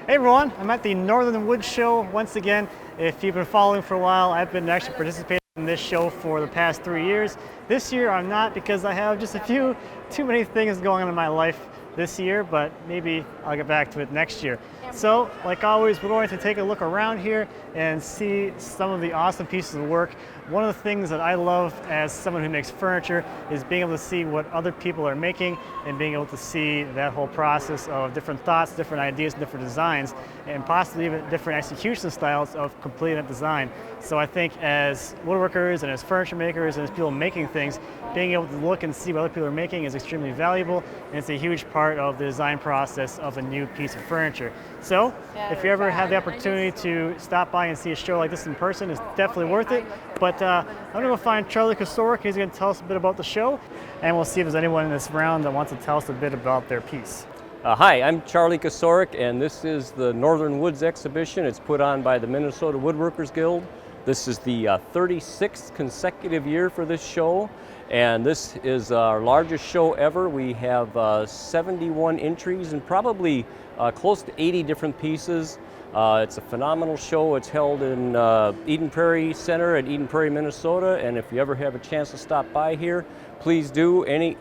Hey everyone, I'm at the Northern Wood Show once again. If you've been following for a while, I've been actually participating in this show for the past 3 years. This year I'm not because I have just too many things going on in my life this year, but maybe I'll get back to it next year. So, like always, we're going to take a look around here and see some of the awesome pieces of work. One of the things that I love as someone who makes furniture is being able to see what other people are making and being able to see that whole process of different thoughts, different ideas, different designs, and possibly even different execution styles of completing that design. So I think as woodworkers and as furniture makers and as people making things, being able to look and see what other people are making is extremely valuable, and it's a huge part of the design process of a new piece of furniture. So if you ever have the opportunity to stop by and see a show like this in person, it's definitely worth it. But I'm going to go find Charlie Kocourek. He's going to tell us a bit about the show, and we'll see if there's anyone in this round that wants to tell us a bit about their piece. Hi, I'm Charlie Kocourek, and this is the Northern Woods exhibition. It's put on by the Minnesota Woodworkers Guild. This is the 36th consecutive year for this show, and this is our largest show ever. We have 71 entries and probably close to 80 different pieces. It's a phenomenal show. It's held in Eden Prairie Center at Eden Prairie, Minnesota, and if you ever have a chance to stop by here, please do. If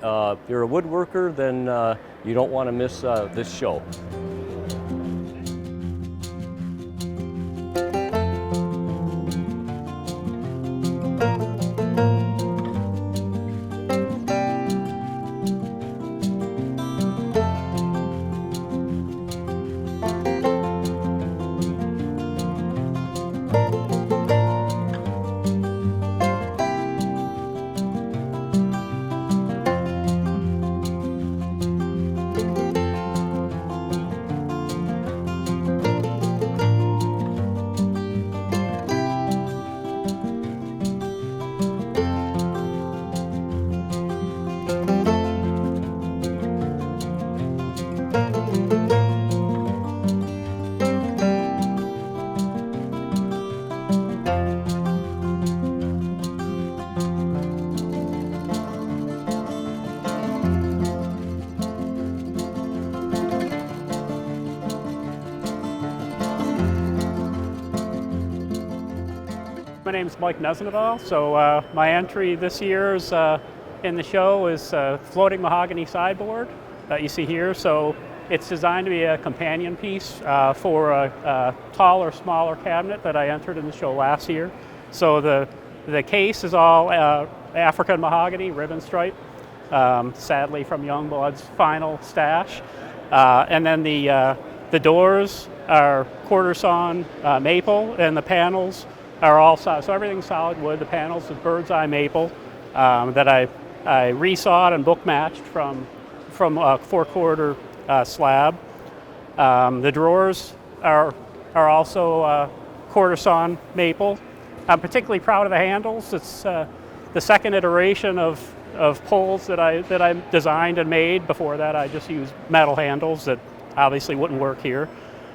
you're a woodworker, then you don't want to miss this show. My name is Mike Nesnidal. So my entry this year is in the show is floating mahogany sideboard that you see here. So it's designed to be a companion piece for a taller, smaller cabinet that I entered in the show last year. So the case is all African mahogany, ribbon stripe, sadly from Youngblood's final stash. And then the doors are quarter sawn maple, and the panels are all solid. So everything's solid wood. The panels is bird's eye maple that I resawed and book matched from a 4/4 slab. The drawers are also quarter sawn maple. I'm particularly proud of the handles. It's the second iteration of pulls that I designed and made. Before that, I just used metal handles that obviously wouldn't work here.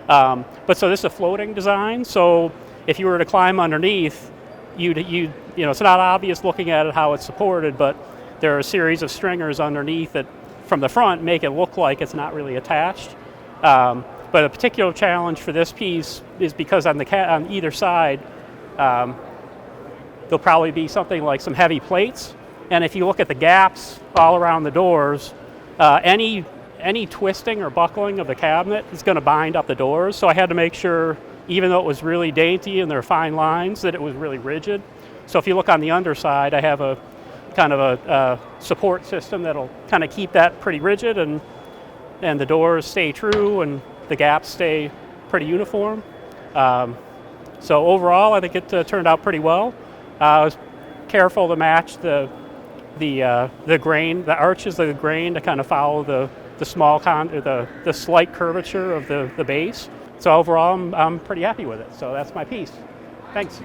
But so this is a floating design. So if you were to climb underneath, you know, it's not obvious looking at it how it's supported, but there are a series of stringers underneath that from the front make it look like it's not really attached. But a particular challenge for this piece is because on either side, there'll probably be something like some heavy plates. And if you look at the gaps all around the doors, any twisting or buckling of the cabinet is going to bind up the doors. So I had to make sure, even though it was really dainty and there are fine lines, that it was really rigid. So if you look on the underside, I have a kind of a support system that'll kind of keep that pretty rigid, and the doors stay true and the gaps stay pretty uniform. So overall, I think it turned out pretty well. I was careful to match the grain, the arches of the grain, to kind of follow the slight curvature of the base. So overall, I'm pretty happy with it. So that's my piece. Thanks.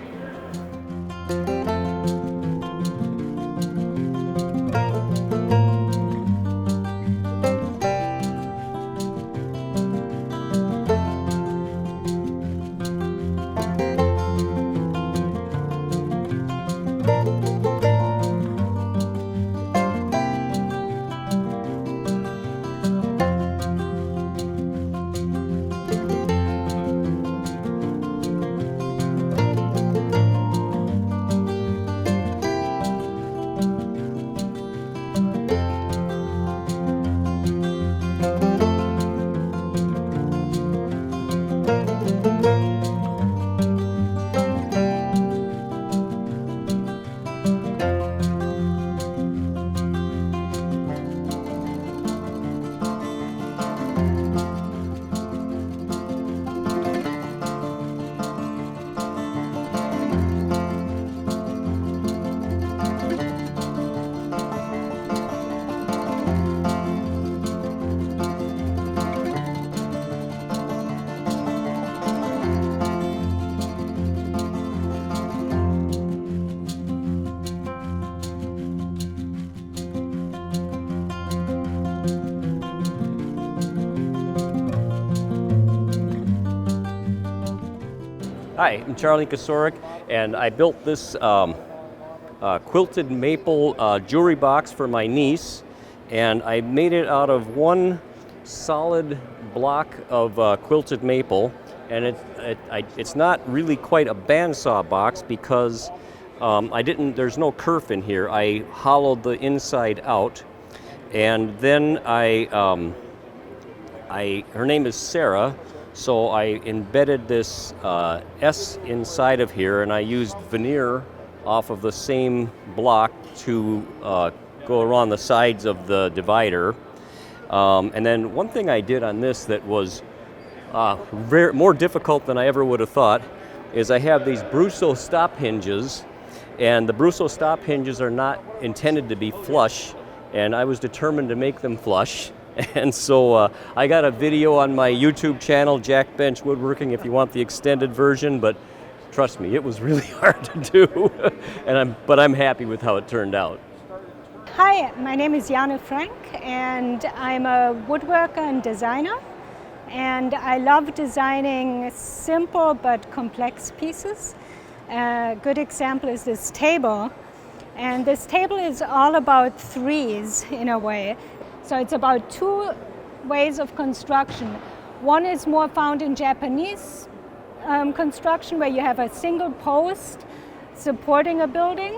Hi, I'm Charlie Kocourek, and I built this quilted maple jewelry box for my niece, and I made it out of one solid block of quilted maple, and it's not really quite a bandsaw box because there's no kerf in here. I hollowed the inside out, and then her name is Sarah, so I embedded this S inside of here, and I used veneer off of the same block to go around the sides of the divider. And then one thing I did on this that was more difficult than I ever would have thought is I have these Brusso stop hinges, and the Brusso stop hinges are not intended to be flush, and I was determined to make them flush. And so I got a video on my YouTube channel, Jack Bench Woodworking, if you want the extended version, but trust me, it was really hard to do, but I'm happy with how it turned out. Hi, my name is Yana Frank, and I'm a woodworker and designer, and I love designing simple but complex pieces. A good example is this table, and this table is all about threes in a way. So it's about two ways of construction. One is more found in Japanese construction, where you have a single post supporting a building,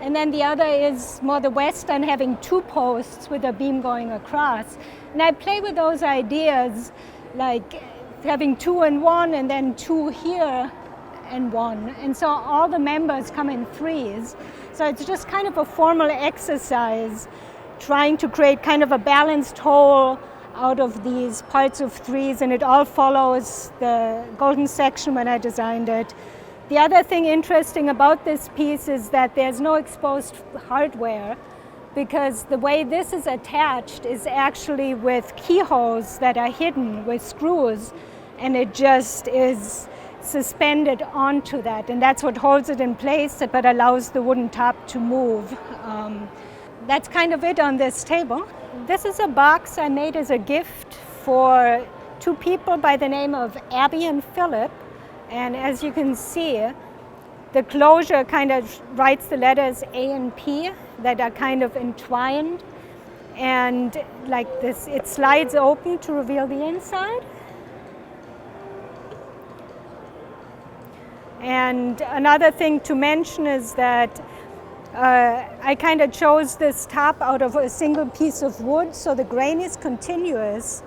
and then the other is more the Western, having two posts with a beam going across. And I play with those ideas, like having two and one, and then two here and one. And so all the members come in threes. So it's just kind of a formal exercise, trying to create kind of a balanced whole out of these parts of threes, and it all follows the golden section when I designed it. The other thing interesting about this piece is that there's no exposed hardware, because the way this is attached is actually with keyholes that are hidden with screws, and it just is suspended onto that, and that's what holds it in place but allows the wooden top to move. That's kind of it on this table. This is a box I made as a gift for two people by the name of Abby and Philip. And as you can see, the closure kind of writes the letters A and P that are kind of entwined. And like this, it slides open to reveal the inside. And another thing to mention is that I kind of chose this top out of a single piece of wood, so the grain is continuous,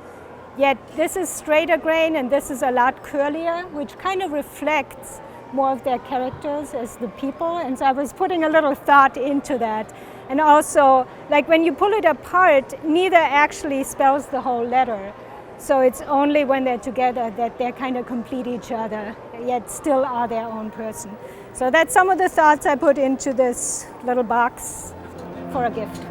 yet this is straighter grain and this is a lot curlier, which kind of reflects more of their characters as the people. And so I was putting a little thought into that. And also, like when you pull it apart, neither actually spells the whole letter. So it's only when they're together that they kind of complete each other, yet still are their own person. So that's some of the thoughts I put into this little box for a gift.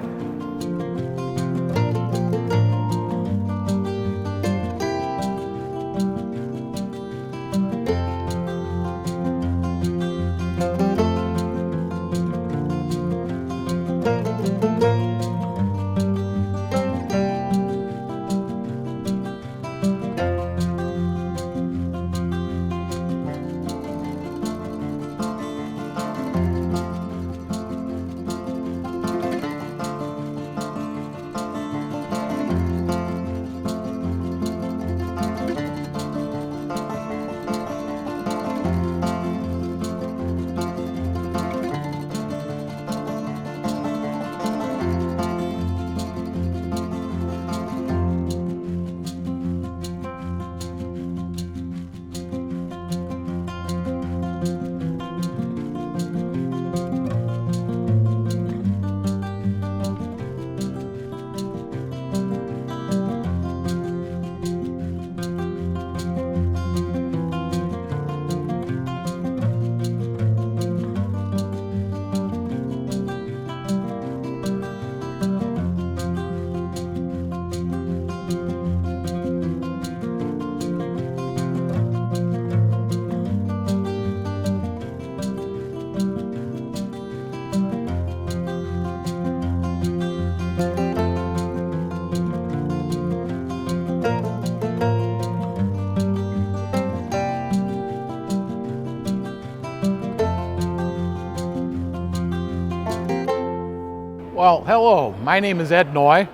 Well, hello, my name is Ed Noy.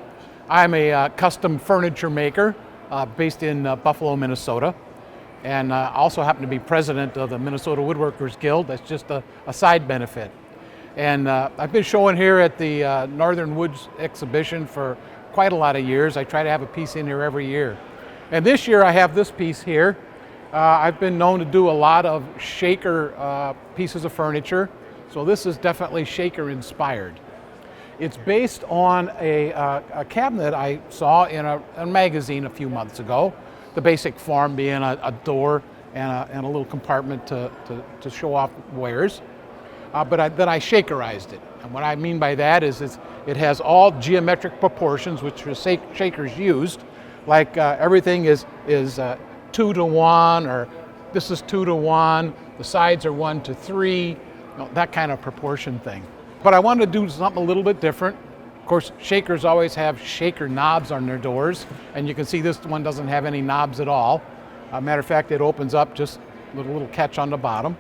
I'm a custom furniture maker based in Buffalo, Minnesota. And I also happen to be president of the Minnesota Woodworkers Guild. That's just a side benefit. And I've been showing here at the Northern Woods exhibition for quite a lot of years. I try to have a piece in here every year. And this year I have this piece here. I've been known to do a lot of shaker pieces of furniture. So this is definitely shaker inspired. It's based on a cabinet I saw in a magazine a few months ago. The basic form being a door and a little compartment to show off wares. But then I shakerized it. And what I mean by that is it has all geometric proportions, which the shakers used. Like everything is 2 to 1, or this is 2 to 1, the sides are 1 to 3, you know, that kind of proportion thing. But I wanted to do something a little bit different. Of course, shakers always have shaker knobs on their doors, and you can see this one doesn't have any knobs at all. Matter of fact, it opens up just with a little catch on the bottom.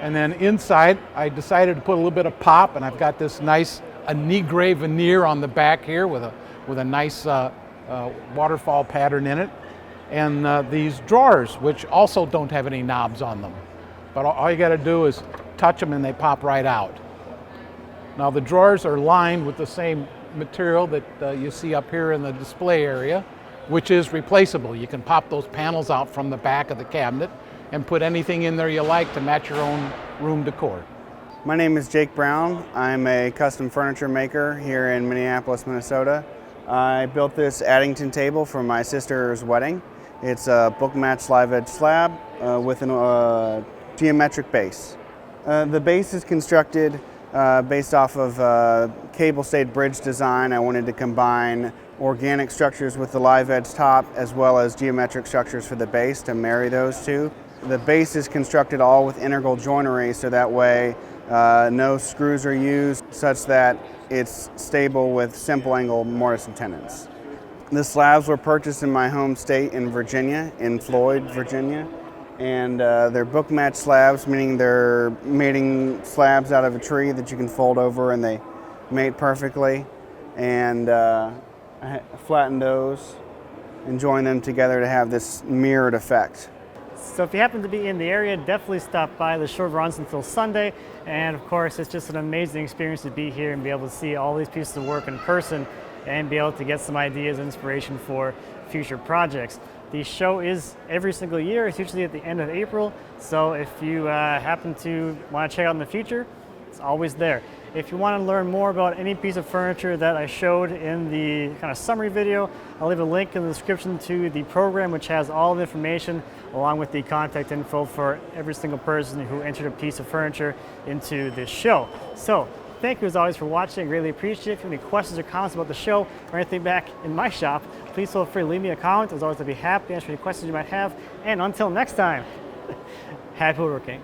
And then inside, I decided to put a little bit of pop, and I've got this nice Negre veneer on the back here with a nice waterfall pattern in it. And these drawers, which also don't have any knobs on them. But all you gotta do is touch them and they pop right out. Now the drawers are lined with the same material that you see up here in the display area, which is replaceable. You can pop those panels out from the back of the cabinet and put anything in there you like to match your own room decor. My name is Jake Brown. I'm a custom furniture maker here in Minneapolis, Minnesota. I built this Addington table for my sister's wedding. It's a book match live edge slab with a geometric base. The base is constructed based off of cable stayed bridge design. I wanted to combine organic structures with the live edge top as well as geometric structures for the base to marry those two. The base is constructed all with integral joinery, so that way no screws are used, such that it's stable with simple angle mortise and tenons. The slabs were purchased in my home state in Virginia, in Floyd, Virginia. And they're book match slabs, meaning they're mating slabs out of a tree that you can fold over and they mate perfectly. And I flattened those and joined them together to have this mirrored effect. So if you happen to be in the area, definitely stop by. The show runs until Sunday. And of course, it's just an amazing experience to be here and be able to see all these pieces of work in person and be able to get some ideas and inspiration for future projects. The show is every single year. It's usually at the end of April. So if you happen to want to check out in the future, it's always there. If you want to learn more about any piece of furniture that I showed in the kind of summary video, I'll leave a link in the description to the program, which has all the information along with the contact info for every single person who entered a piece of furniture into this show. So thank you as always for watching. I greatly appreciate it. If you have any questions or comments about the show or anything back in my shop, please feel free to leave me a comment. As always, I'll be happy to answer any questions you might have. And until next time, happy woodworking.